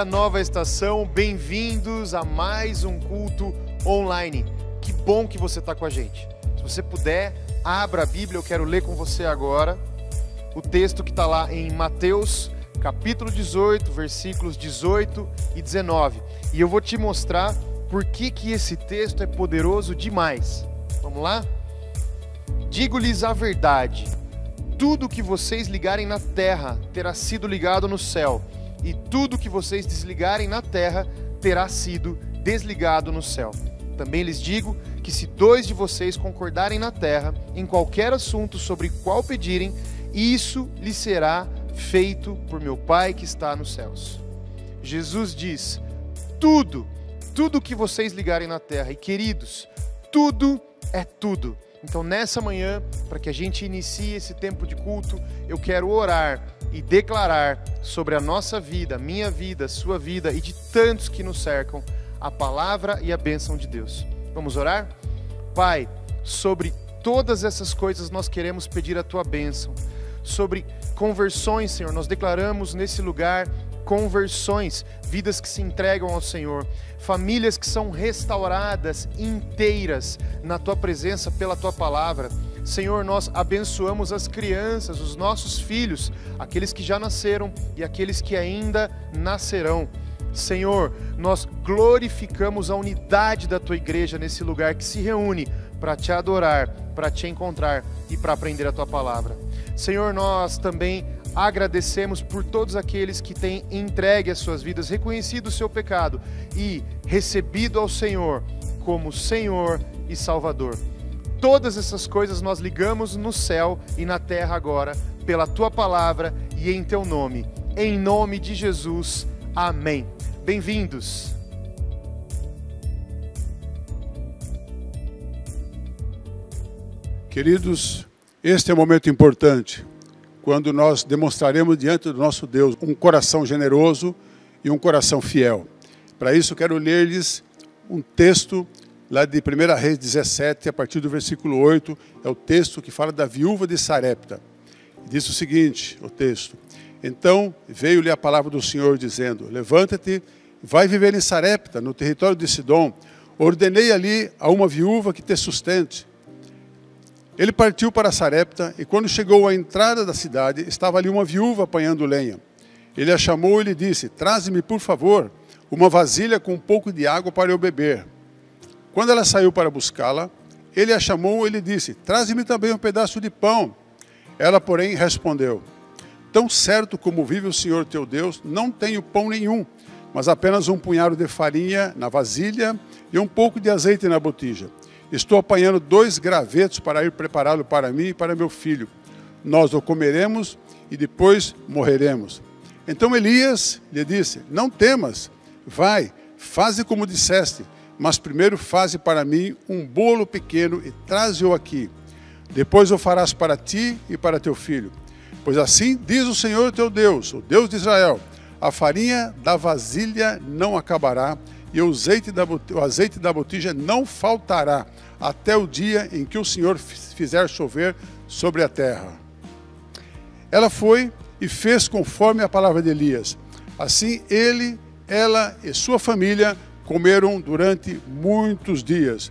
Nova Estação, bem-vindos a mais um culto online. Que bom que você está com a gente. Se você puder, abra a Bíblia, eu quero ler com você agora o texto que está lá em Mateus, capítulo 18, versículos 18 e 19. E eu vou te mostrar por que esse texto é poderoso demais. Vamos lá? Digo-lhes a verdade, tudo que vocês ligarem na terra terá sido ligado no céu, e tudo que vocês desligarem na terra terá sido desligado no céu. Também lhes digo que se 2 de vocês concordarem na terra em qualquer assunto sobre qual pedirem, isso lhes será feito por meu Pai que está nos céus. Jesus diz, tudo que vocês ligarem na terra, e queridos, tudo é tudo. Então nessa manhã, para que a gente inicie esse tempo de culto, eu quero orar e declarar sobre a nossa vida, minha vida, sua vida e de tantos que nos cercam, a palavra e a bênção de Deus. Vamos orar? Pai, sobre todas essas coisas nós queremos pedir a Tua bênção. Sobre conversões, Senhor, nós declaramos nesse lugar conversões, vidas que se entregam ao Senhor, famílias que são restauradas inteiras na Tua presença pela Tua palavra. Senhor, nós abençoamos as crianças, os nossos filhos, aqueles que já nasceram e aqueles que ainda nascerão. Senhor, nós glorificamos a unidade da Tua igreja nesse lugar que se reúne para Te adorar, para Te encontrar e para aprender a Tua palavra. Senhor, nós também agradecemos por todos aqueles que têm entregue as suas vidas, reconhecido o seu pecado e recebido ao Senhor como Senhor e Salvador. Todas essas coisas nós ligamos no céu e na terra agora, pela Tua palavra e em Teu nome. Em nome de Jesus, amém. Bem-vindos. Queridos, este é um momento importante, quando nós demonstraremos diante do nosso Deus um coração generoso e um coração fiel. Para isso, quero ler-lhes um texto lá de 1 Reis 17, a partir do versículo 8, é o texto que fala da viúva de Sarepta. Diz o seguinte, o texto: Então veio-lhe a palavra do Senhor, dizendo, levanta-te, vai viver em Sarepta, no território de Sidom. Ordenei ali a uma viúva que te sustente. Ele partiu para Sarepta, e quando chegou à entrada da cidade, estava ali uma viúva apanhando lenha. Ele a chamou e lhe disse, traze-me, por favor, uma vasilha com um pouco de água para eu beber. Quando ela saiu para buscá-la, ele a chamou e lhe disse, traze-me também um pedaço de pão. Ela, porém, respondeu, tão certo como vive o Senhor teu Deus, não tenho pão nenhum, mas apenas um punhado de farinha na vasilha e um pouco de azeite na botija. Estou apanhando 2 gravetos para ir prepará-lo para mim e para meu filho. Nós o comeremos e depois morreremos. Então Elias lhe disse, não temas, vai, faze como disseste, mas primeiro faze para mim um bolo pequeno e traze-o aqui. Depois o farás para ti e para teu filho. Pois assim diz o Senhor teu Deus, o Deus de Israel: a farinha da vasilha não acabará, e o azeite da botija não faltará, até o dia em que o Senhor fizer chover sobre a terra. Ela foi e fez conforme a palavra de Elias. Assim ele, ela e sua família comeram durante muitos dias.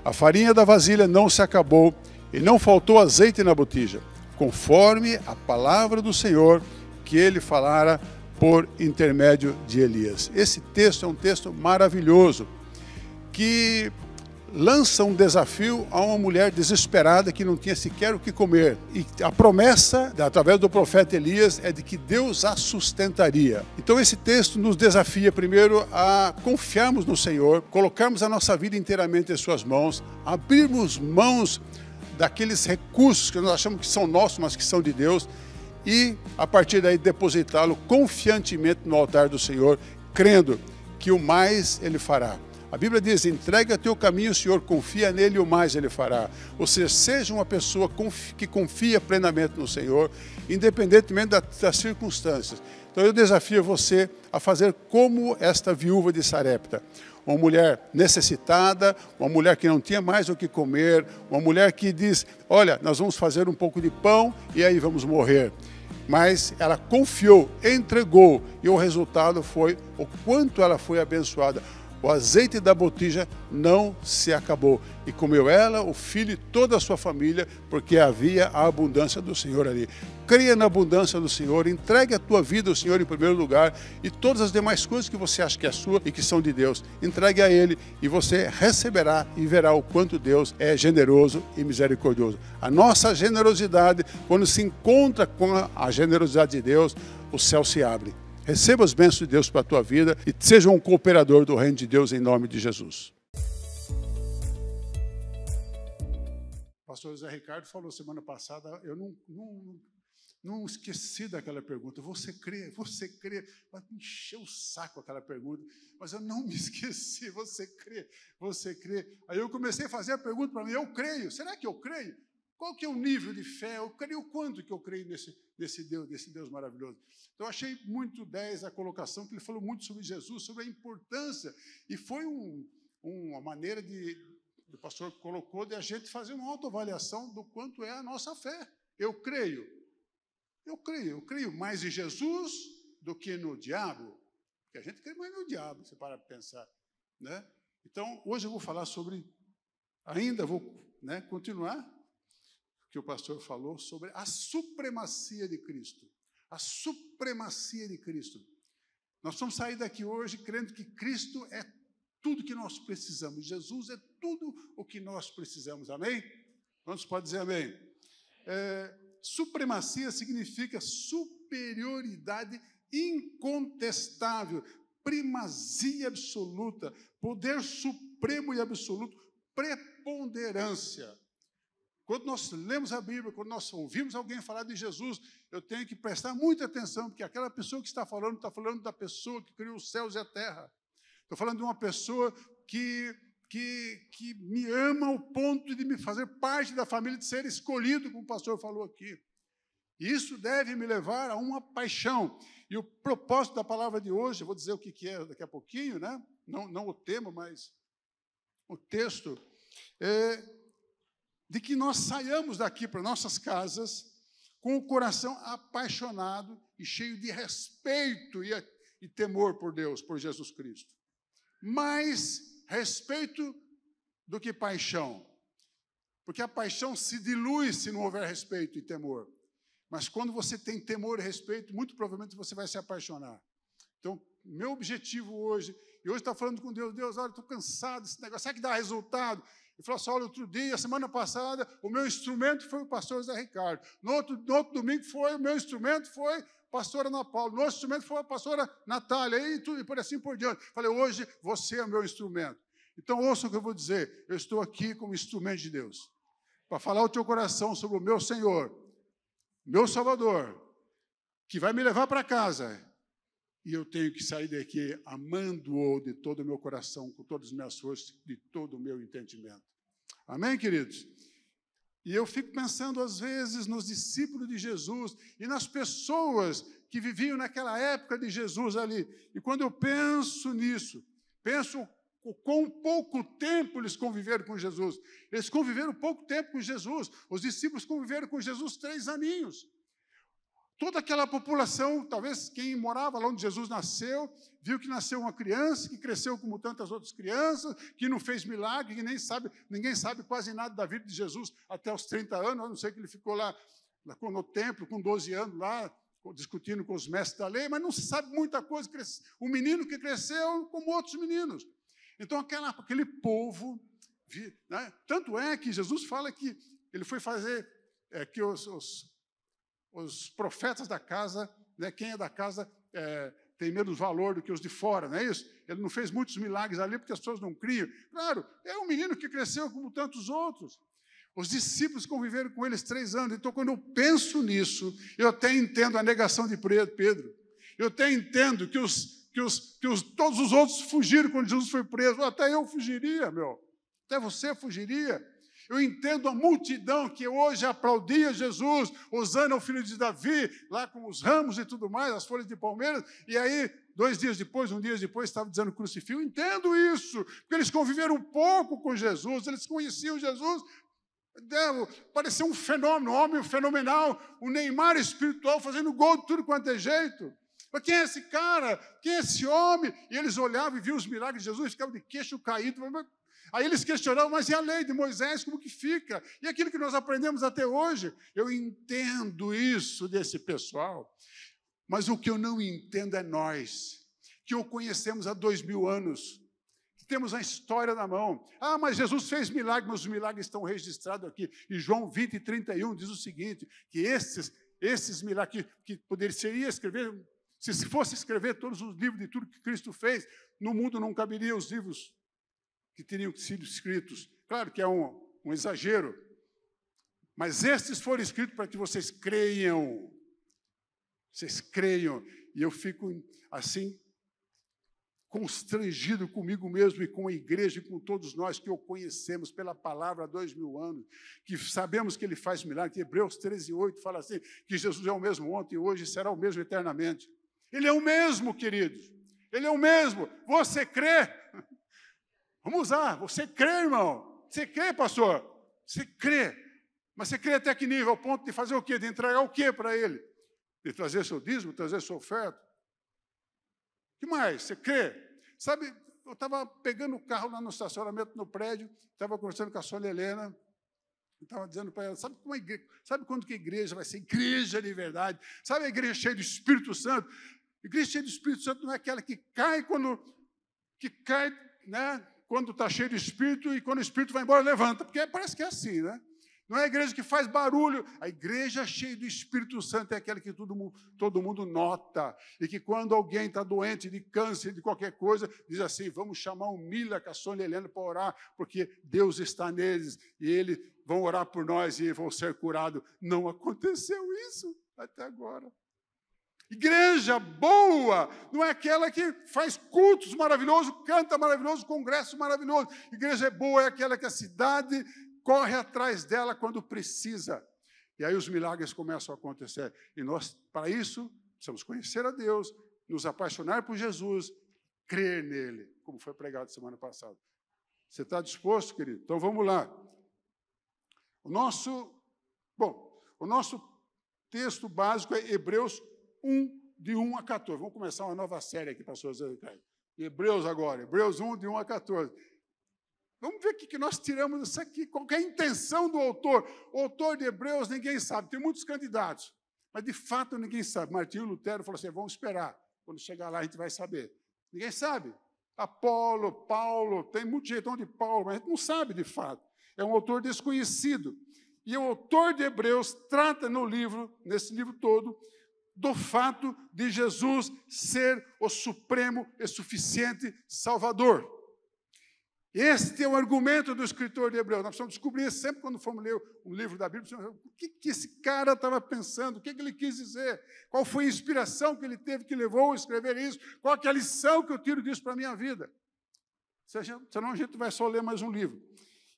A farinha da vasilha não se acabou e não faltou azeite na botija, conforme a palavra do Senhor que ele falara por intermédio de Elias. Esse texto é um texto maravilhoso, que lança um desafio a uma mulher desesperada que não tinha sequer o que comer. E a promessa, através do profeta Elias, é de que Deus a sustentaria. Então esse texto nos desafia primeiro a confiarmos no Senhor, colocarmos a nossa vida inteiramente em suas mãos, abrirmos mãos daqueles recursos que nós achamos que são nossos, mas que são de Deus, e a partir daí depositá-lo confiantemente no altar do Senhor, crendo que o mais Ele fará. A Bíblia diz: entrega teu caminho, Senhor, confia nele e o mais Ele fará. Ou seja, seja uma pessoa que confia plenamente no Senhor, independentemente das circunstâncias. Então eu desafio você a fazer como esta viúva de Sarepta. Uma mulher necessitada, uma mulher que não tinha mais o que comer, uma mulher que diz: olha, nós vamos fazer um pouco de pão e aí vamos morrer. Mas ela confiou, entregou, e o resultado foi o quanto ela foi abençoada. O azeite da botija não se acabou. E comeu ela, o filho e toda a sua família, porque havia a abundância do Senhor ali. Creia na abundância do Senhor, entregue a tua vida ao Senhor em primeiro lugar, e todas as demais coisas que você acha que é sua e que são de Deus, entregue a Ele, e você receberá e verá o quanto Deus é generoso e misericordioso. A nossa generosidade, quando se encontra com a generosidade de Deus, o céu se abre. Receba as bênçãos de Deus para a tua vida e seja um cooperador do reino de Deus em nome de Jesus. O pastor José Ricardo falou semana passada, eu não esqueci daquela pergunta: você crê? Você crê? Mas me encheu o saco aquela pergunta, mas eu não me esqueci: você crê? Você crê? Aí eu comecei a fazer a pergunta para mim: eu creio? Será que eu creio? Qual que é o nível de fé? Eu creio quanto que eu creio nesse Deus maravilhoso? Então, eu achei muito 10 a colocação, que ele falou muito sobre Jesus, sobre a importância, e foi uma maneira o pastor colocou, de a gente fazer uma autoavaliação do quanto é a nossa fé. Eu creio mais em Jesus do que no diabo, porque a gente crê mais no diabo, você para pensar, né? Então, hoje eu vou falar sobre, continuar que o pastor falou sobre a supremacia de Cristo. A supremacia de Cristo. Nós vamos sair daqui hoje crendo que Cristo é tudo que nós precisamos. Jesus é tudo o que nós precisamos. Amém? Quantos podem dizer amém? Supremacia significa superioridade incontestável, primazia absoluta, poder supremo e absoluto, preponderância. Quando nós lemos a Bíblia, quando nós ouvimos alguém falar de Jesus, eu tenho que prestar muita atenção, porque aquela pessoa que está falando da pessoa que criou os céus e a terra. Estou falando de uma pessoa que me ama ao ponto de me fazer parte da família, de ser escolhido, como o pastor falou aqui. E isso deve me levar a uma paixão. E o propósito da palavra de hoje, eu vou dizer o que é daqui a pouquinho, né? Não o tema, mas o texto, de que nós saiamos daqui para nossas casas com o coração apaixonado e cheio de respeito e temor por Deus, por Jesus Cristo. Mais respeito do que paixão, porque a paixão se dilui se não houver respeito e temor. Mas quando você tem temor e respeito, muito provavelmente você vai se apaixonar. Então, meu objetivo hoje, e hoje está falando com Deus, olha, estou cansado desse negócio, será que dá resultado? Ele falou assim: olha, outro dia, semana passada, o meu instrumento foi o pastor José Ricardo. No outro domingo, o meu instrumento foi a pastora Ana Paula. No outro instrumento foi a pastora Natália, e por assim por diante. Falei: hoje você é o meu instrumento. Então, ouça o que eu vou dizer. Eu estou aqui como instrumento de Deus, para falar ao teu coração sobre o meu Senhor, meu Salvador, que vai me levar para casa. E eu tenho que sair daqui amando-o de todo o meu coração, com todas as minhas forças, de todo o meu entendimento. Amém, queridos? E eu fico pensando, às vezes, nos discípulos de Jesus e nas pessoas que viviam naquela época de Jesus ali. E quando eu penso nisso, penso o quão pouco tempo eles conviveram com Jesus. Eles conviveram pouco tempo com Jesus. Os discípulos conviveram com Jesus 3 aninhos. Toda aquela população, talvez quem morava lá onde Jesus nasceu, viu que nasceu uma criança, que cresceu como tantas outras crianças, que não fez milagre, que ninguém sabe quase nada da vida de Jesus até os 30 anos, a não ser que ele ficou lá no templo com 12 anos, lá, discutindo com os mestres da lei, mas não se sabe muita coisa. Um menino que cresceu como outros meninos. Então, aquele povo, né? Tanto é que Jesus fala que ele foi fazer que os profetas da casa, né, quem é da casa tem menos valor do que os de fora, não é isso? Ele não fez muitos milagres ali porque as pessoas não criam. Claro, é um menino que cresceu como tantos outros. Os discípulos conviveram com eles 3 anos. Então, quando eu penso nisso, eu até entendo a negação de Pedro. Eu até entendo que todos os outros fugiram quando Jesus foi preso. Até eu fugiria, até você fugiria. Eu entendo a multidão que hoje aplaudia Jesus, Hosana ao filho de Davi, lá com os ramos e tudo mais, as folhas de palmeiras, e aí, 2 dias depois, 1 dia depois, estava dizendo crucifixo. Eu entendo isso, porque eles conviveram um pouco com Jesus, eles conheciam Jesus, parecia um fenômeno, um homem fenomenal, um Neymar espiritual, fazendo gol de tudo quanto é jeito. Mas quem é esse cara? Quem é esse homem? E eles olhavam e viam os milagres de Jesus e ficavam de queixo caído. Aí eles questionavam, mas e a lei de Moisés, como que fica? E aquilo que nós aprendemos até hoje? Eu entendo isso desse pessoal, mas o que eu não entendo é nós, que o conhecemos há 2000 anos, que temos a história na mão. Ah, mas Jesus fez milagres, mas os milagres estão registrados aqui. E João 20:31 diz o seguinte, que esses milagres, que poderia escrever, se fosse escrever todos os livros de tudo que Cristo fez, no mundo não caberiam os livros que teriam sido escritos. Claro que é um exagero, mas estes foram escritos para que vocês creiam. Vocês creiam. E eu fico assim, constrangido comigo mesmo e com a igreja e com todos nós que o conhecemos pela palavra há 2000 anos, que sabemos que ele faz milagre, que Hebreus 13:8 fala assim, que Jesus é o mesmo ontem, hoje e será o mesmo eternamente. Ele é o mesmo, queridos. Ele é o mesmo. Você crê? Vamos usar. Você crê, irmão? Você crê, pastor? Você crê. Mas você crê até que nível? Ao ponto de fazer o quê? De entregar o quê para ele? De trazer seu dízimo, trazer sua oferta? O que mais? Você crê? Sabe, eu estava pegando o carro lá no estacionamento, no prédio, estava conversando com a Sônia Helena, estava dizendo para ela, sabe quando que a igreja vai ser igreja de verdade? Sabe a igreja cheia do Espírito Santo? Igreja cheia do Espírito Santo não é aquela que cai, né, quando está cheio de Espírito e quando o Espírito vai embora, levanta, porque parece que é assim, né? Não é a igreja que faz barulho. A igreja cheia do Espírito Santo é aquela que todo mundo nota. E que quando alguém está doente de câncer, de qualquer coisa, diz assim, vamos chamar o Mila, com a Sônia Helena para orar, porque Deus está neles e eles vão orar por nós e vão ser curados. Não aconteceu isso até agora. Igreja boa não é aquela que faz cultos maravilhosos, canta maravilhoso, congresso maravilhoso. Igreja boa é aquela que a cidade corre atrás dela quando precisa. E aí os milagres começam a acontecer. E nós, para isso, precisamos conhecer a Deus, nos apaixonar por Jesus, crer nele, como foi pregado semana passada. Você está disposto, querido? Então vamos lá. O nosso texto básico é Hebreus 1, de 1 a 14. Vamos começar uma nova série aqui, pastor Zé Ricardo. Hebreus agora, Hebreus 1, de 1 a 14. Vamos ver o que nós tiramos disso aqui, qual é a intenção do autor. O autor de Hebreus ninguém sabe, tem muitos candidatos, mas de fato ninguém sabe. Martinho Lutero falou assim, vamos esperar, quando chegar lá a gente vai saber. Ninguém sabe. Apolo, Paulo, tem muito jeitão de Paulo, mas a gente não sabe de fato. É um autor desconhecido. E o autor de Hebreus trata nesse livro todo, do fato de Jesus ser o supremo e suficiente Salvador. Este é o argumento do escritor de Hebreus. Nós precisamos descobrir sempre quando formos ler um livro da Bíblia, o que esse cara estava pensando, o que ele quis dizer, qual foi a inspiração que ele teve, que levou a escrever isso, qual é a lição que eu tiro disso para a minha vida. Senão a gente vai só ler mais um livro.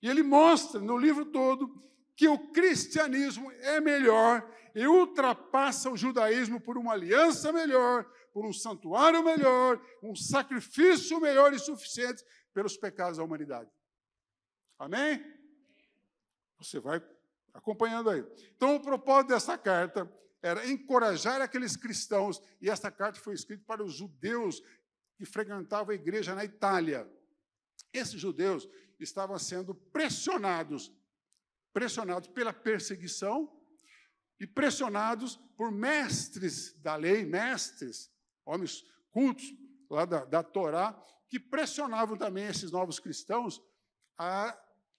E ele mostra no livro todo que o cristianismo é melhor e ultrapassa o judaísmo por uma aliança melhor, por um santuário melhor, um sacrifício melhor e suficiente pelos pecados da humanidade. Amém? Você vai acompanhando aí. Então, o propósito dessa carta era encorajar aqueles cristãos, e essa carta foi escrita para os judeus que frequentavam a igreja na Itália. Esses judeus estavam sendo pressionados pela perseguição e pressionados por mestres da lei, mestres, homens cultos lá da Torá, que pressionavam também esses novos cristãos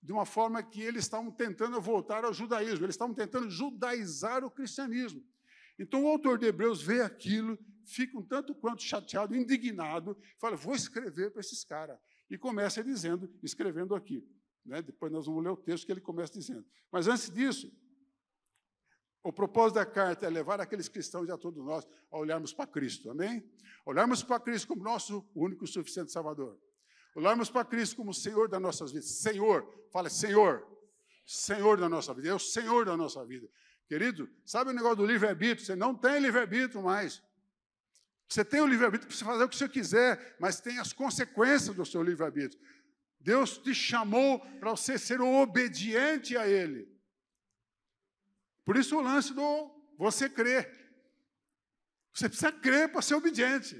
de uma forma que eles estavam tentando voltar ao judaísmo, eles estavam tentando judaizar o cristianismo. Então o autor de Hebreus vê aquilo, fica um tanto quanto chateado, indignado, fala, vou escrever para esses caras. E começa escrevendo aqui. Depois nós vamos ler o texto que ele começa dizendo. Mas antes disso, o propósito da carta é levar aqueles cristãos e a todos nós a olharmos para Cristo, amém? Olharmos para Cristo como nosso único e suficiente Salvador. Olharmos para Cristo como Senhor das nossas vidas. Senhor, fala Senhor. Senhor da nossa vida, é o Senhor da nossa vida. Querido, sabe o negócio do livre-arbítrio? Você não tem livre-arbítrio mais. Você tem o livre-arbítrio para você fazer o que você quiser, mas tem as consequências do seu livre-arbítrio. Deus te chamou para você ser obediente a Ele. Por isso o lance do você crer. Você precisa crer para ser obediente.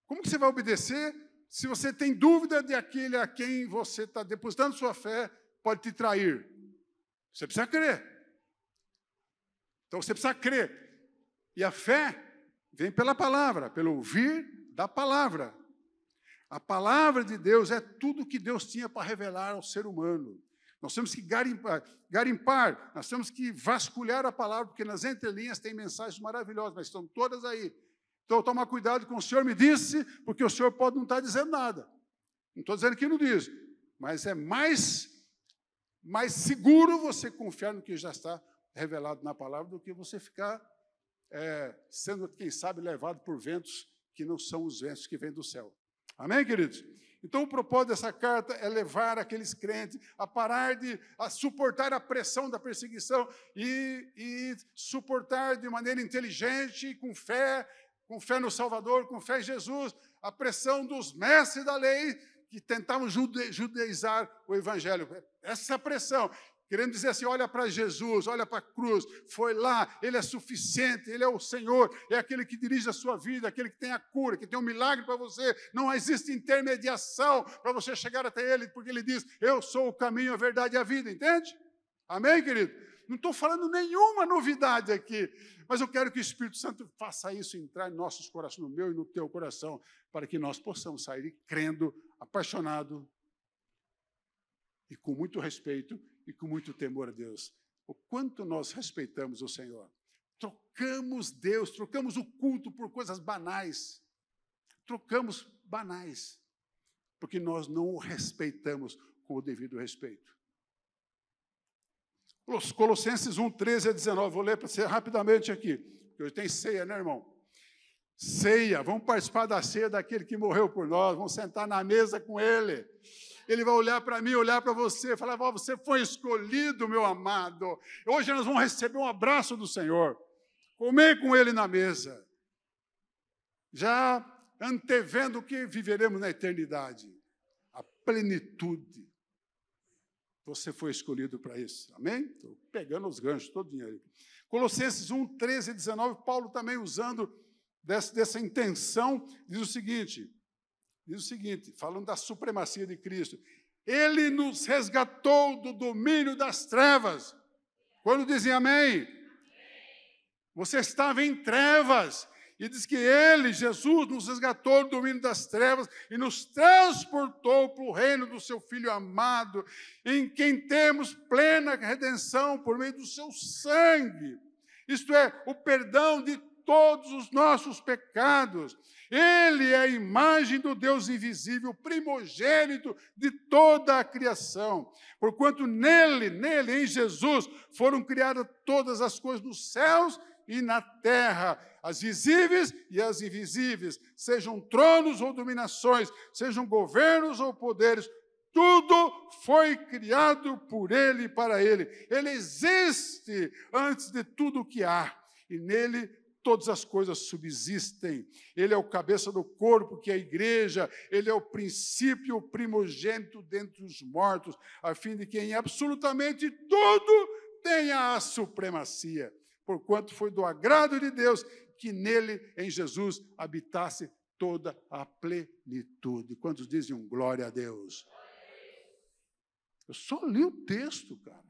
Como que você vai obedecer se você tem dúvida de aquele a quem você está depositando sua fé pode te trair? Você precisa crer. Então você precisa crer. E a fé vem pela palavra, pelo ouvir da palavra. A palavra de Deus é tudo que Deus tinha para revelar ao ser humano. Nós temos que garimpar, nós temos que vasculhar a palavra, porque nas entrelinhas tem mensagens maravilhosas, mas estão todas aí. Então, toma cuidado com o Senhor me disse, porque o Senhor pode não estar dizendo nada. Não estou dizendo que não diz, mas é mais seguro você confiar no que já está revelado na palavra do que você ficar sendo, quem sabe, levado por ventos que não são os ventos que vêm do céu. Amém, queridos? Então, o propósito dessa carta é levar aqueles crentes a parar de suportar a pressão da perseguição e suportar de maneira inteligente, com fé no Salvador, com fé em Jesus, a pressão dos mestres da lei que tentavam judaizar o Evangelho. Essa pressão, querendo dizer assim, olha para Jesus, olha para a cruz, foi lá, Ele é suficiente, Ele é o Senhor, é aquele que dirige a sua vida, aquele que tem a cura, que tem um milagre para você, não existe intermediação para você chegar até Ele, porque Ele diz, eu sou o caminho, a verdade e a vida, entende? Amém, querido? Não estou falando nenhuma novidade aqui, mas eu quero que o Espírito Santo faça isso entrar em nossos corações, no meu e no teu coração, para que nós possamos sair crendo, apaixonado e com muito respeito e com muito temor a Deus. O quanto nós respeitamos o Senhor. Trocamos Deus, trocamos o culto por coisas banais. Trocamos banais, porque nós não o respeitamos com o devido respeito. Colossenses 1, 13 a 19, vou ler para você rapidamente aqui, porque hoje tem ceia, né, irmão? Ceia, vamos participar da ceia daquele que morreu por nós, vamos sentar na mesa com Ele. Ele vai olhar para mim, olhar para você, falar, você foi escolhido, meu amado. Hoje nós vamos receber um abraço do Senhor, comer com Ele na mesa, já antevendo o que viveremos na eternidade, a plenitude. Você foi escolhido para isso, amém? Estou pegando os ganchos todinho aí. Colossenses 1, 13 e 19, Paulo também usando dessa intenção, diz o seguinte, falando da supremacia de Cristo, Ele nos resgatou do domínio das trevas. Quando dizem amém? Você estava em trevas, e diz que Ele, Jesus, nos resgatou do domínio das trevas e nos transportou para o reino do seu Filho amado, em quem temos plena redenção por meio do seu sangue. Isto é, o perdão de todos os nossos pecados. Ele é a imagem do Deus invisível, primogênito de toda a criação. Porquanto nele, em Jesus, foram criadas todas as coisas nos céus e na terra, as visíveis e as invisíveis, sejam tronos ou dominações, sejam governos ou poderes, Tudo foi criado por Ele e para Ele. Ele existe antes de tudo o que há. E nele todas as coisas subsistem. Ele é o cabeça do corpo, que é a igreja. Ele é o princípio, o primogênito dentre os mortos, a fim de que em absolutamente tudo tenha a supremacia. Porquanto foi do agrado de Deus que nele, em Jesus, habitasse toda a plenitude. Quantos dizem glória a Deus? Eu só li o texto, cara.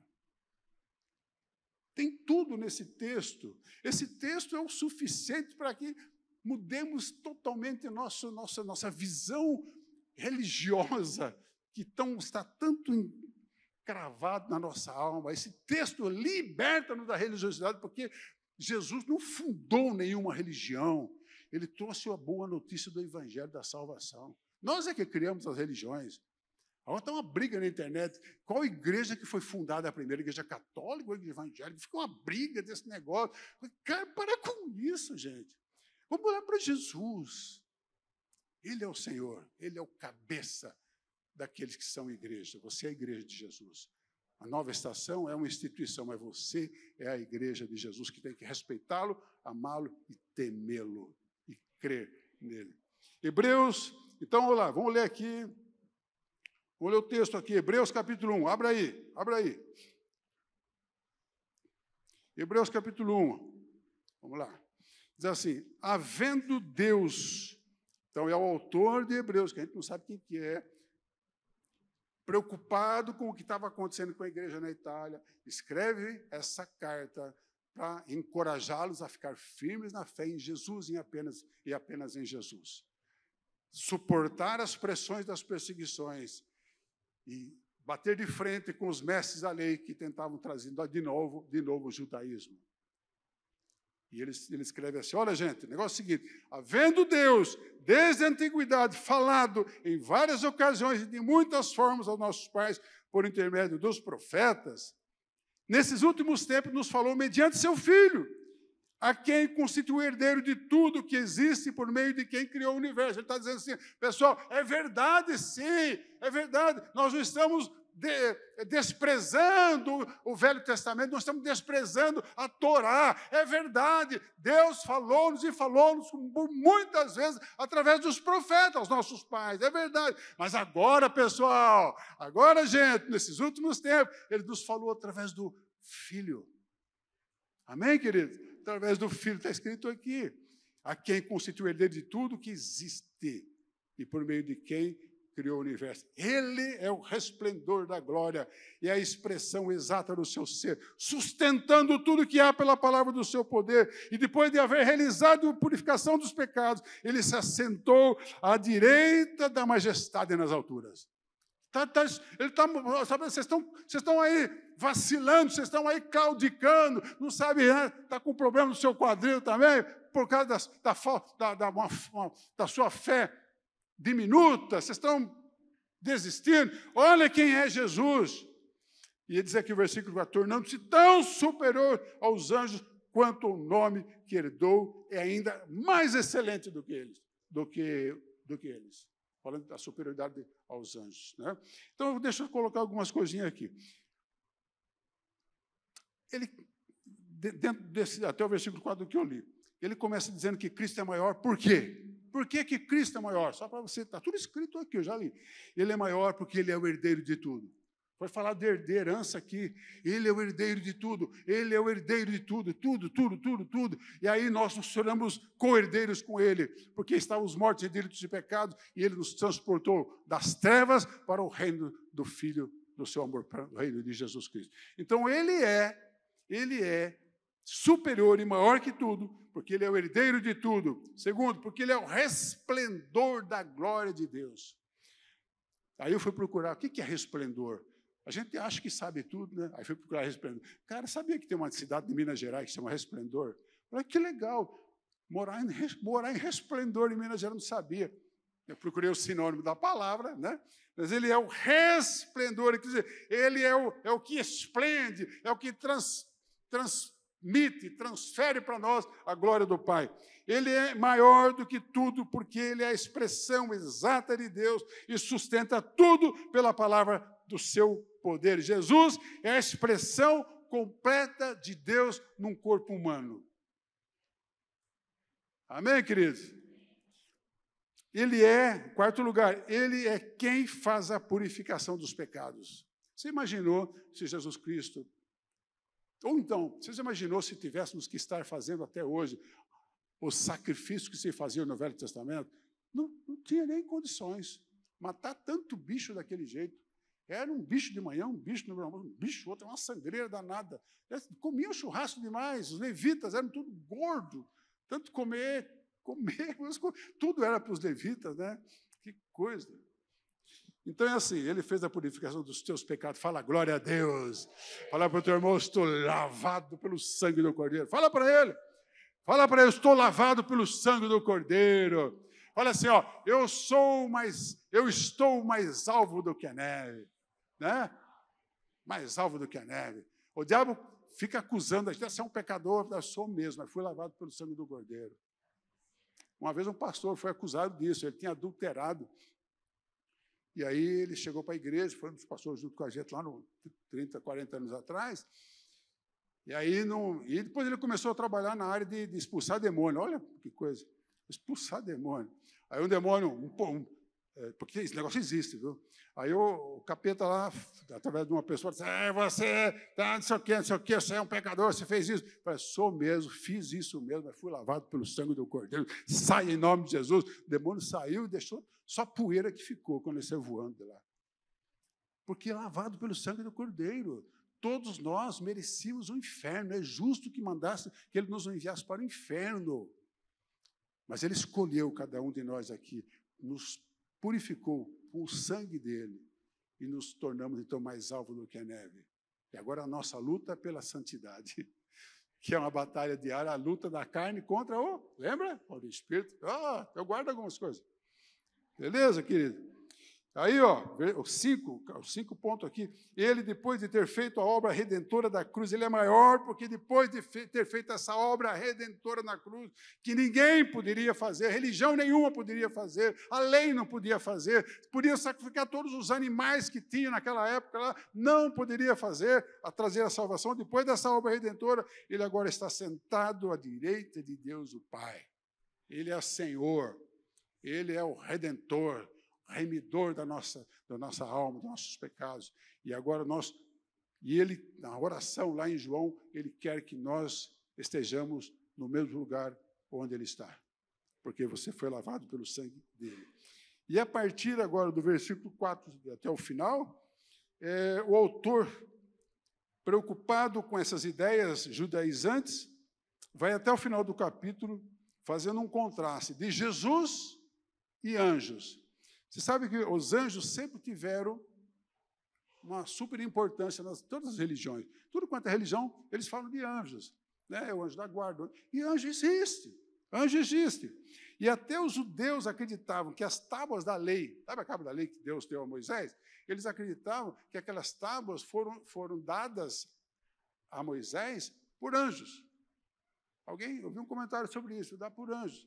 Tem tudo nesse texto. Esse texto é o suficiente para que mudemos totalmente nossa visão religiosa, que está tanto encravado na nossa alma. Esse texto liberta-nos da religiosidade, porque Jesus não fundou nenhuma religião. Ele trouxe a boa notícia do Evangelho da salvação. Nós é que criamos as religiões. Agora está uma briga na internet. Qual igreja que foi fundada a primeira? Igreja católica ou igreja evangélica? Fica uma briga desse negócio. Cara, para com isso, gente. Vamos olhar para Jesus. Ele é o Senhor. Ele é o cabeça daqueles que são igreja. Você é a igreja de Jesus. A Nova Estação é uma instituição, mas você é a igreja de Jesus, que tem que respeitá-lo, amá-lo e temê-lo e crer nele. Hebreus, então vamos lá, vamos ler aqui. Vamos ler o texto aqui, Hebreus capítulo 1. Abra aí. Hebreus capítulo 1. Vamos lá. Diz assim, havendo Deus, então é o autor de Hebreus, que a gente não sabe quem que é, preocupado com o que estava acontecendo com a igreja na Itália, escreve essa carta para encorajá-los a ficar firmes na fé em Jesus e apenas em Jesus. Suportar as pressões das perseguições e bater de frente com os mestres da lei que tentavam trazer de novo o judaísmo. E ele escreve assim, olha gente, o negócio é o seguinte, havendo Deus, desde a antiguidade, falado em várias ocasiões e de muitas formas aos nossos pais, por intermédio dos profetas, nesses últimos tempos nos falou mediante seu Filho, a quem constitui herdeiro de tudo que existe por meio de quem criou o universo. Ele está dizendo assim, pessoal, é verdade sim, é verdade, nós não estamos desprezando o Velho Testamento, nós estamos desprezando a Torá, é verdade, Deus falou-nos e falou-nos por muitas vezes através dos profetas, aos nossos pais, é verdade, mas agora, pessoal, agora, gente, nesses últimos tempos, Ele nos falou através do Filho, amém, queridos? Através do Filho, está escrito aqui, a quem constitui o herdeiro de tudo que existe, e por meio de quem criou o universo. Ele é o resplendor da glória e a expressão exata do seu ser, sustentando tudo que há pela palavra do seu poder. E depois de haver realizado a purificação dos pecados, ele se assentou à direita da majestade nas alturas. Vocês estão aí vacilando, vocês estão aí claudicando, não sabe, está com problema no seu quadril também, por causa da sua fé diminuta, vocês estão desistindo. Olha quem é Jesus. E ele diz aqui o versículo 14, tornando-se tão superior aos anjos, quanto o nome que herdou é ainda mais excelente do que eles. Falando da superioridade aos anjos, né? Então, deixa eu colocar algumas coisinhas aqui. Ele, dentro desse, até o versículo 4 do que eu li, ele começa dizendo que Cristo é maior, por quê? Por que Cristo é maior? Só para você, está tudo escrito aqui, eu já li. Ele é maior porque ele é o herdeiro de tudo. Foi falar de herança aqui. Ele é o herdeiro de tudo. Ele é o herdeiro de tudo, tudo. E aí nós nos tornamos co-herdeiros com ele, porque estávamos mortos em delitos e pecados, e ele nos transportou das trevas para o reino do Filho do seu amor, para o reino de Jesus Cristo. Então ele é superior e maior que tudo, porque ele é o herdeiro de tudo. Segundo, porque ele é o resplendor da glória de Deus. Aí eu fui procurar, o que é resplendor? A gente acha que sabe tudo, né? Aí fui procurar resplendor. Cara, sabia que tem uma cidade de Minas Gerais que se chama Resplendor? Olha que legal, morar em Resplendor em Minas Gerais, não sabia. Eu procurei o sinônimo da palavra, né? Mas ele é o resplendor, quer dizer, ele é o que esplende, é o que transmite, transfere para nós a glória do Pai. Ele é maior do que tudo, porque Ele é a expressão exata de Deus e sustenta tudo pela palavra do seu poder. Jesus é a expressão completa de Deus num corpo humano. Amém, queridos? Ele é, em quarto lugar, Ele é quem faz a purificação dos pecados. Você imaginou se Jesus Cristo... Ou então, você imaginou se tivéssemos que estar fazendo até hoje os sacrifícios que se faziam no Velho Testamento? Não tinha nem condições. Matar tanto bicho daquele jeito. Era um bicho de manhã, um bicho no almoço, um bicho, outro, uma sangreira danada. Comiam churrasco demais, os levitas eram tudo gordo. Tanto comer, tudo era para os levitas, né? Que coisa. Então é assim, ele fez a purificação dos teus pecados. Fala, glória a Deus. Fala para o teu irmão, estou lavado pelo sangue do Cordeiro. Fala para ele, estou lavado pelo sangue do Cordeiro. Olha assim, ó, eu estou mais alvo do que a neve, né? Mais alvo do que a neve. O diabo fica acusando a gente, você é um pecador, eu sou mesmo, mas fui lavado pelo sangue do Cordeiro. Uma vez um pastor foi acusado disso, ele tinha adulterado. E aí ele chegou para a igreja, foi um dos pastores junto com a gente lá no 30, 40 anos atrás. E aí e depois ele começou a trabalhar na área de expulsar demônio. Olha que coisa, expulsar demônio. Aí um demônio, porque esse negócio existe, viu? Aí o capeta lá, através de uma pessoa, disse, você tá, não sei o quê, você é um pecador, você fez isso. Eu falei, sou mesmo, fiz isso mesmo, mas fui lavado pelo sangue do Cordeiro, sai em nome de Jesus. O demônio saiu e deixou só poeira que ficou quando ele saiu voando de lá. Porque é lavado pelo sangue do Cordeiro. Todos nós merecíamos o inferno, é justo que ele nos enviasse para o inferno. Mas ele escolheu cada um de nós aqui, nos purificou com o sangue dele e nos tornamos, então, mais alvo do que a neve. E agora a nossa luta é pela santidade, que é uma batalha diária, a luta da carne contra lembra? O Espírito. Eu guardo algumas coisas. Beleza, querido? Aí, os cinco pontos aqui. Ele, depois de ter feito a obra redentora da cruz, ele é maior, porque depois de ter feito essa obra redentora na cruz, que ninguém poderia fazer, religião nenhuma poderia fazer, a lei não podia fazer, podia sacrificar todos os animais que tinha naquela época lá, não poderia fazer, a trazer a salvação. Depois dessa obra redentora, ele agora está sentado à direita de Deus, o Pai. Ele é o Senhor, ele é o Redentor, remidor da nossa alma, dos nossos pecados. E agora ele, na oração lá em João, ele quer que nós estejamos no mesmo lugar onde ele está, porque você foi lavado pelo sangue dele. E a partir agora do versículo 4 até o final, o autor, preocupado com essas ideias judaizantes, vai até o final do capítulo fazendo um contraste de Jesus e anjos. Você sabe que os anjos sempre tiveram uma super importância nas todas as religiões. Tudo quanto é religião, eles falam de anjos, né? O anjo da guarda. E anjo existe. Anjo existe. E até os judeus acreditavam que as tábuas da lei, sabe a tábua da lei que Deus deu a Moisés? Eles acreditavam que aquelas tábuas foram dadas a Moisés por anjos. Alguém ouviu um comentário sobre isso, dá por anjos.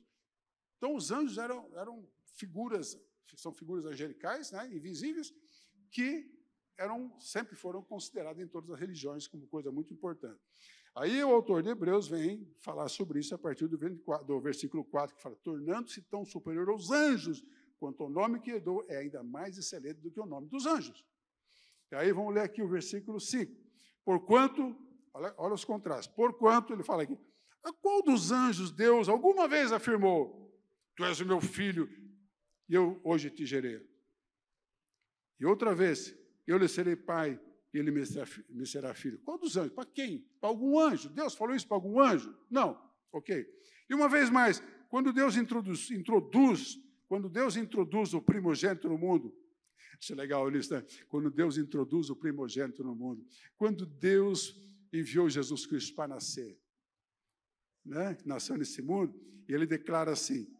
Então, os anjos eram figuras, são figuras angelicais, né, invisíveis, que sempre foram consideradas em todas as religiões como coisa muito importante. Aí o autor de Hebreus vem falar sobre isso a partir do versículo 4, que fala, tornando-se tão superior aos anjos, quanto ao nome que herdou é ainda mais excelente do que o nome dos anjos. E aí vamos ler aqui o versículo 5. Porquanto, olha os contrastes, porquanto, ele fala aqui, a qual dos anjos Deus alguma vez afirmou, tu és o meu filho, e eu hoje te gerei. E outra vez, eu lhe serei pai, e ele me será filho. Qual dos anjos? Para quem? Para algum anjo? Deus falou isso para algum anjo? Não. Ok. E uma vez mais, quando Deus introduz o primogênito no mundo, isso é legal isso, né? Quando Deus introduz o primogênito no mundo, quando Deus enviou Jesus Cristo para nascer, né? Nasceu nesse mundo, e ele declara assim,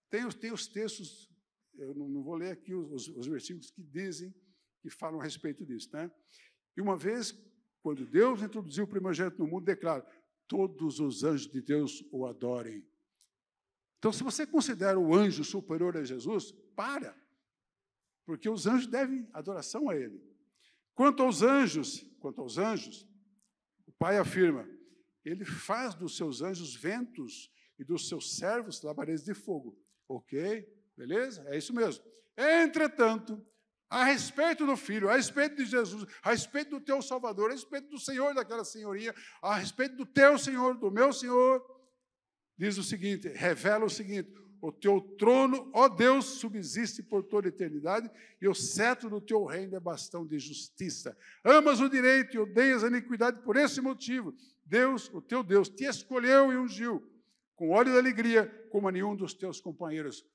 tem os textos, eu não vou ler aqui os versículos que falam a respeito disso, né? E uma vez, quando Deus introduziu o primogênito no mundo, declara: todos os anjos de Deus o adorem. Então, se você considera o anjo superior a Jesus, para, porque os anjos devem adoração a ele. Quanto aos anjos, o Pai afirma: ele faz dos seus anjos ventos e dos seus servos labaredas de fogo. Ok? Beleza? É isso mesmo. Entretanto, a respeito do Filho, a respeito de Jesus, a respeito do teu Salvador, a respeito do Senhor daquela senhoria, a respeito do teu Senhor, do meu Senhor, diz o seguinte, revela o seguinte: o teu trono, ó Deus, subsiste por toda a eternidade, e o cetro do teu reino é bastão de justiça. Amas o direito e odeias a iniquidade. Por esse motivo, Deus, o teu Deus, te escolheu e ungiu com óleo de alegria, como a nenhum dos teus companheiros.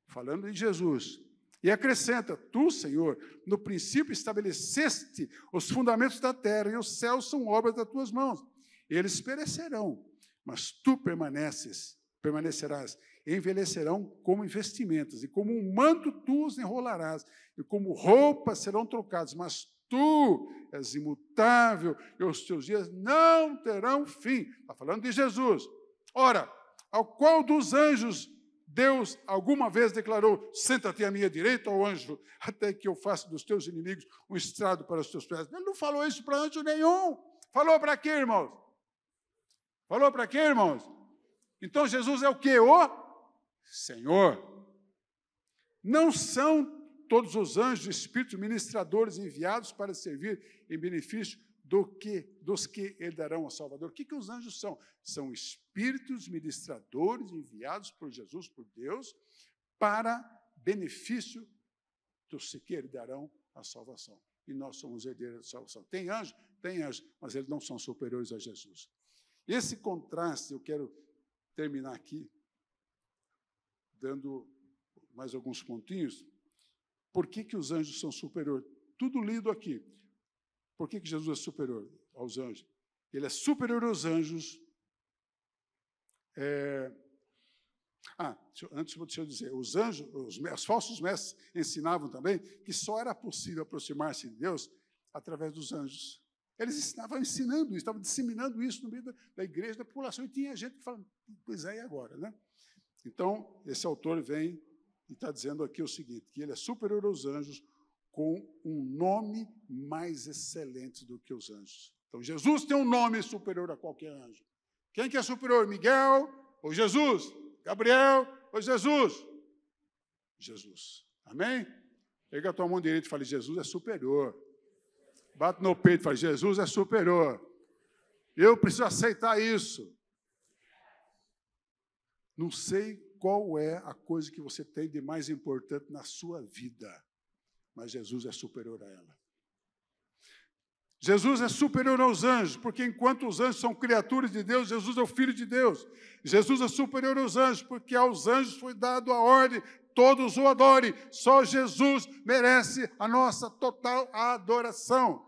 Falando de Jesus. E acrescenta: tu, Senhor, no princípio estabeleceste os fundamentos da terra, e os céus são obras das tuas mãos. Eles perecerão, mas tu permanecerás. Envelhecerão como investimentos, e como um manto tu os enrolarás, e como roupas serão trocadas, mas tu és imutável, e os teus dias não terão fim. Está falando de Jesus. Ora, ao qual dos anjos Deus alguma vez declarou: senta-te à minha direita, ó anjo, até que eu faça dos teus inimigos um estrado para os teus pés? Ele não falou isso para anjo nenhum. Falou para quê, irmãos? Falou para quê, irmãos? Então Jesus é o quê? O Senhor. Não são todos os anjos espíritos ministradores enviados para servir em benefício dos que ele darão ao Salvador. O que os anjos são? São espíritos ministradores enviados por Jesus, por Deus, para benefício dos que ele darão a salvação. E nós somos herdeiros da salvação. Tem anjo? Tem anjo, mas eles não são superiores a Jesus. Esse contraste, eu quero terminar aqui, dando mais alguns pontinhos. Por que os anjos são superiores? Tudo lido aqui. Por que Jesus é superior aos anjos? Ele é superior aos anjos. Deixa eu dizer, os anjos, os falsos mestres ensinavam também que só era possível aproximar-se de Deus através dos anjos. Eles estavam ensinando isso, estavam disseminando isso no meio da igreja, da população, e tinha gente que falava: pois é, e agora, né? Então, esse autor vem e está dizendo aqui o seguinte, que ele é superior aos anjos, com um nome mais excelente do que os anjos. Então, Jesus tem um nome superior a qualquer anjo. Quem que é superior? Miguel ou Jesus? Gabriel ou Jesus? Jesus. Amém? Pega a tua mão direita e fale: Jesus é superior. Bate no peito e fale: Jesus é superior. Eu preciso aceitar isso. Não sei qual é a coisa que você tem de mais importante na sua vida, mas Jesus é superior a ela. Jesus é superior aos anjos, porque enquanto os anjos são criaturas de Deus, Jesus é o Filho de Deus. Jesus é superior aos anjos, porque aos anjos foi dado a ordem: todos o adorem. Só Jesus merece a nossa total adoração.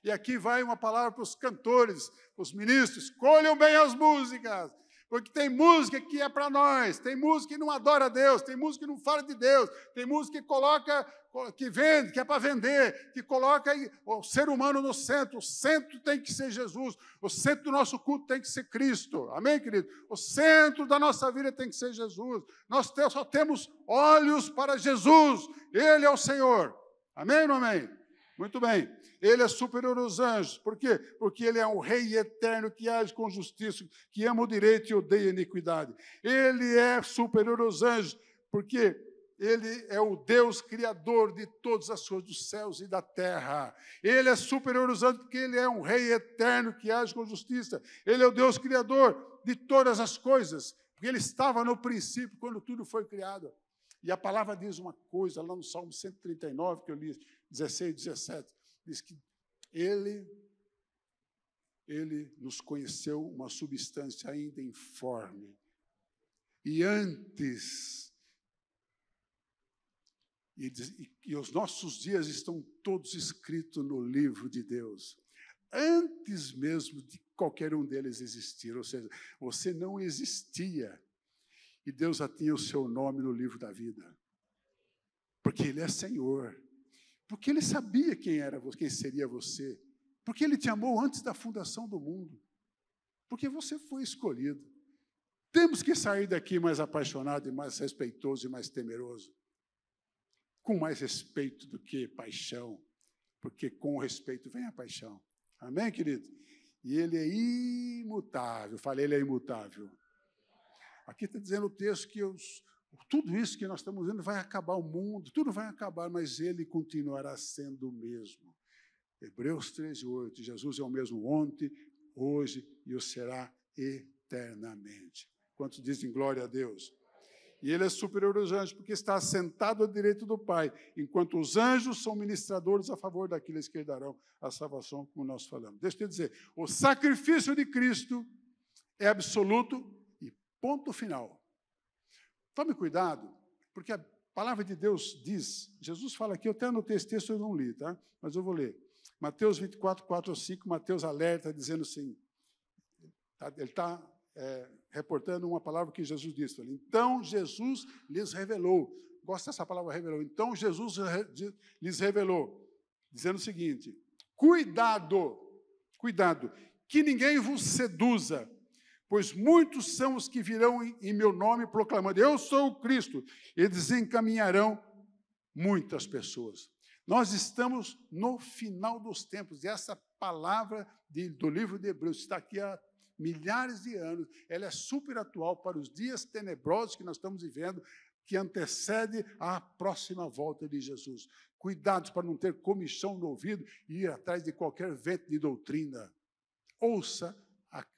E aqui vai uma palavra para os cantores, para os ministros: escolham bem as músicas. Porque tem música que é para nós, tem música que não adora a Deus, tem música que não fala de Deus, tem música que coloca, que vende, que é para vender, que coloca o ser humano no centro. O centro tem que ser Jesus, o centro do nosso culto tem que ser Cristo. Amém, querido? O centro da nossa vida tem que ser Jesus. Nós só temos olhos para Jesus, Ele é o Senhor. Amém ou não amém? Muito bem. Ele é superior aos anjos. Por quê? Porque ele é um rei eterno que age com justiça, que ama o direito e odeia a iniquidade. Ele é superior aos anjos, porque ele é o Deus criador de todas as coisas dos céus e da terra. Ele é superior aos anjos porque ele é um rei eterno que age com justiça. Ele é o Deus criador de todas as coisas, porque ele estava no princípio quando tudo foi criado. E a palavra diz uma coisa, lá no Salmo 139, que eu li, 16, 17, diz que ele nos conheceu uma substância ainda informe. E antes, e os nossos dias estão todos escritos no livro de Deus, antes mesmo de qualquer um deles existir, ou seja, você não existia, e Deus já tinha o seu nome no livro da vida, porque Ele é Senhor, porque Ele sabia quem seria você, Porque Ele te amou antes da fundação do mundo. Porque você foi escolhido. Temos que sair daqui mais apaixonado e mais respeitoso e mais temeroso. Com mais respeito do que paixão. Porque com o respeito vem a paixão. Amém, querido? E Ele é imutável. Falei, Ele é imutável. Aqui está dizendo o texto que tudo isso que nós estamos vendo vai acabar o mundo, tudo vai acabar, mas Ele continuará sendo o mesmo. Hebreus 13:8, Jesus é o mesmo ontem, hoje e o será eternamente. Quantos dizem glória a Deus? E Ele é superior aos anjos, porque está assentado à direita do Pai, enquanto os anjos são ministradores a favor daqueles que herdarão a salvação, como nós falamos. Deixa eu te dizer, o sacrifício de Cristo é absoluto e ponto final. Tome cuidado, porque a palavra de Deus diz, Jesus fala aqui, eu até anotei esse texto, eu não li, tá? Mas eu vou ler. Mateus 24, 4 a 5, Mateus alerta, dizendo assim, ele está reportando uma palavra que Jesus disse. Então, Jesus lhes revelou. Gosto dessa palavra, revelou. Então, Jesus lhes revelou, dizendo o seguinte, cuidado, que ninguém vos seduza, pois muitos são os que virão em meu nome proclamando, eu sou o Cristo, e desencaminharão muitas pessoas. Nós estamos no final dos tempos, e essa palavra do livro de Hebreus está aqui há milhares de anos, ela é super atual para os dias tenebrosos que nós estamos vivendo, que antecede a próxima volta de Jesus. Cuidados para não ter comichão no ouvido e ir atrás de qualquer vento de doutrina. Ouça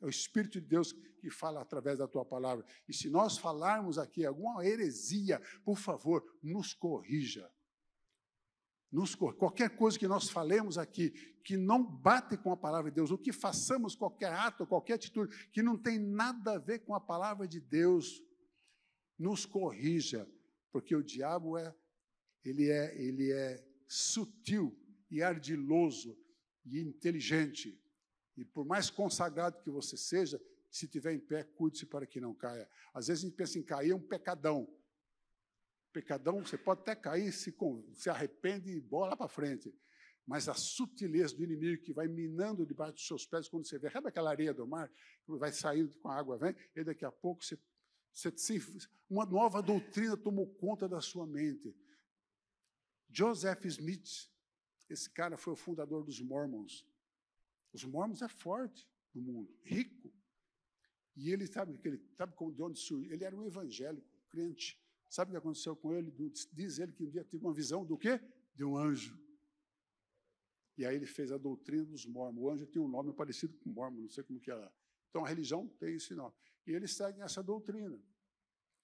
o Espírito de Deus que fala através da tua palavra. E se nós falarmos aqui alguma heresia, por favor, nos corrija. Qualquer coisa que nós falemos aqui, que não bate com a palavra de Deus, ou que façamos qualquer ato, qualquer atitude, que não tem nada a ver com a palavra de Deus, nos corrija, porque o diabo ele é sutil e ardiloso e inteligente. E por mais consagrado que você seja, se estiver em pé, cuide-se para que não caia. Às vezes a gente pensa em cair, é um pecadão. Pecadão, você pode até cair, se arrepende e bola para frente. Mas a sutileza do inimigo que vai minando debaixo dos seus pés, quando você vê, sabe aquela areia do mar, que vai saindo com a água, vem, e daqui a pouco uma nova doutrina tomou conta da sua mente. Joseph Smith, esse cara foi o fundador dos Mormons. Os Mormons é forte no mundo, rico. E ele sabe de onde surgiu? Ele era um evangélico, crente. Sabe o que aconteceu com ele? Diz ele que um dia teve uma visão do quê? De um anjo. E aí ele fez a doutrina dos Mormons. O anjo tem um nome parecido com Mormon, não sei como que é. Então a religião tem esse nome. E eles seguem essa doutrina.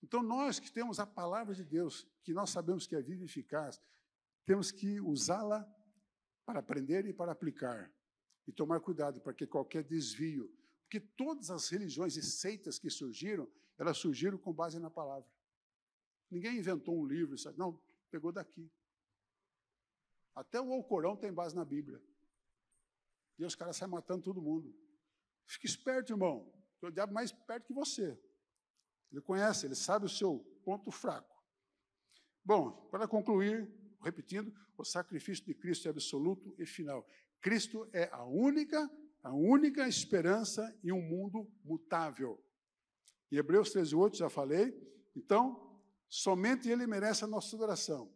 Então nós que temos a palavra de Deus, que nós sabemos que é viva e eficaz, temos que usá-la para aprender e para aplicar. E tomar cuidado para que qualquer desvio, porque todas as religiões e seitas que surgiram, elas surgiram com base na palavra. Ninguém inventou um livro, sabe? Não, pegou daqui. Até o Alcorão tem base na Bíblia. E os caras saem matando todo mundo. Fique esperto, irmão, porque o diabo é mais esperto que você. Ele conhece, ele sabe o seu ponto fraco. Bom, para concluir, repetindo, o sacrifício de Cristo é absoluto e final. Cristo é a única esperança em um mundo mutável. Em Hebreus 13:8, já falei. Então, somente Ele merece a nossa adoração.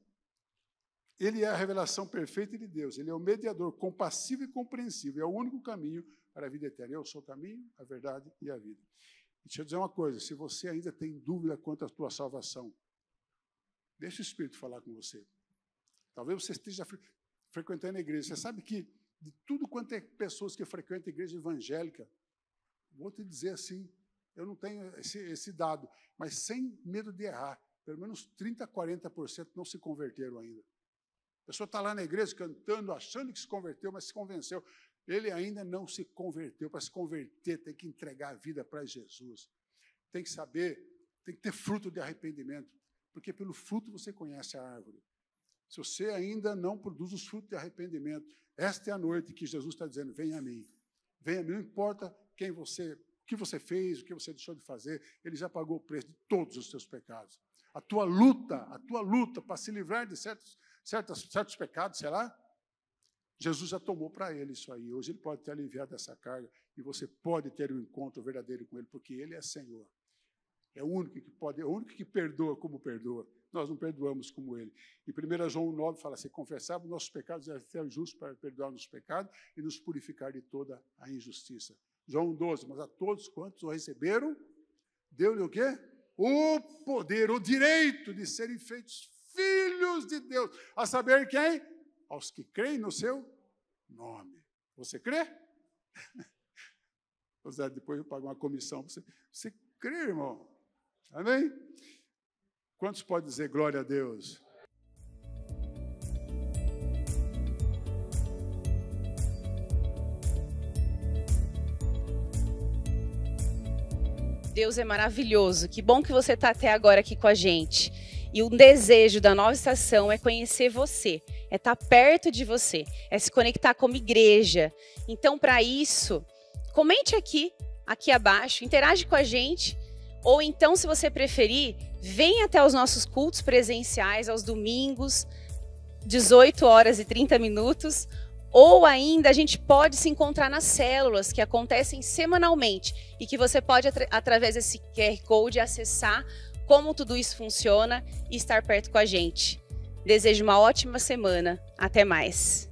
Ele é a revelação perfeita de Deus. Ele é o mediador compassivo e compreensível. É o único caminho para a vida eterna. Eu sou o caminho, a verdade e a vida. E deixa eu dizer uma coisa, se você ainda tem dúvida quanto à tua salvação, deixa o Espírito falar com você. Talvez você esteja frequentando a igreja. Você sabe que de tudo quanto é pessoas que frequentam a igreja evangélica, vou te dizer assim, eu não tenho esse dado, mas sem medo de errar, pelo menos 30%, 40% não se converteram ainda. A pessoa está lá na igreja cantando, achando que se converteu, mas se convenceu. Ele ainda não se converteu. Para se converter, tem que entregar a vida para Jesus. Tem que saber, tem que ter fruto de arrependimento, porque pelo fruto você conhece a árvore. Se você ainda não produz os frutos de arrependimento, esta é a noite que Jesus está dizendo, venha a mim. Venha a mim, não importa o que você fez, o que você deixou de fazer, ele já pagou o preço de todos os seus pecados. A tua luta para se livrar de certos pecados, será? Jesus já tomou para ele isso aí. Hoje ele pode ter aliviado essa carga e você pode ter um encontro verdadeiro com ele, porque ele é Senhor. É o único que pode, é o único que perdoa como perdoa. Nós não perdoamos como ele. Em 1 João 9 fala assim: confessarmos nossos pecados, é fiel e justo para perdoar nossos pecados e nos purificar de toda a injustiça. João 12, mas a todos quantos o receberam, deu-lhe o quê? O poder, o direito de serem feitos filhos de Deus. A saber quem? Aos que creem no seu nome. Você crê? Depois eu pago uma comissão. Você crê, irmão? Amém? Quantos podem dizer glória a Deus? Deus é maravilhoso. Que bom que você está até agora aqui com a gente. E o desejo da Nova Estação é conhecer você, é estar perto de você, é se conectar como igreja. Então, para isso, comente aqui abaixo, interage com a gente. Ou então, se você preferir, venha até os nossos cultos presenciais aos domingos, 18h30. Ou ainda, a gente pode se encontrar nas células que acontecem semanalmente e que você pode, através desse QR Code, acessar como tudo isso funciona e estar perto com a gente. Desejo uma ótima semana. Até mais.